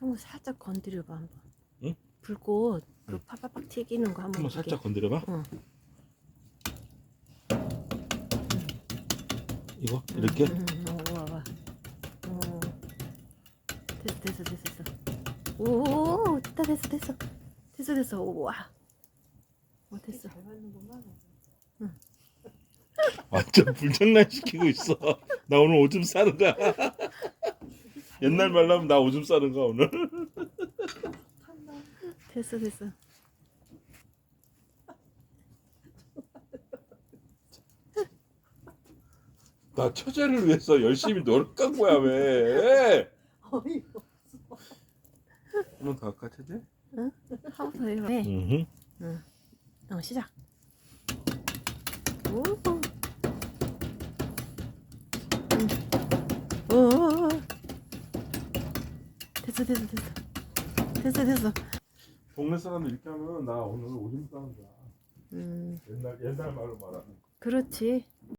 한번 살짝 건드려봐 한번. 응? 불꽃 그 파파팍 튀기는 거 한번 한번 볼게. 살짝 건드려봐. 응. 이거 이렇게. 와봐. 됐어. 오, 됐어. 와. 됐어. 완전 불장난 시키고 있어. 나 오늘 오줌 싸는 거야. 옛날 말로 하면 나 오줌 싸는 거야 오늘. 됐어. 나 처제를 위해서 열심히 노력한 거야 왜? 어이구. 한번 더 할까 처제? 응? 한 번 더 해봐. 네. 응. 시작. 오. 오. 됐어. 동네 사람들 이렇게 하면 나 오늘 오줌 싸는 거야. 옛날 말로 말하는. 그렇지.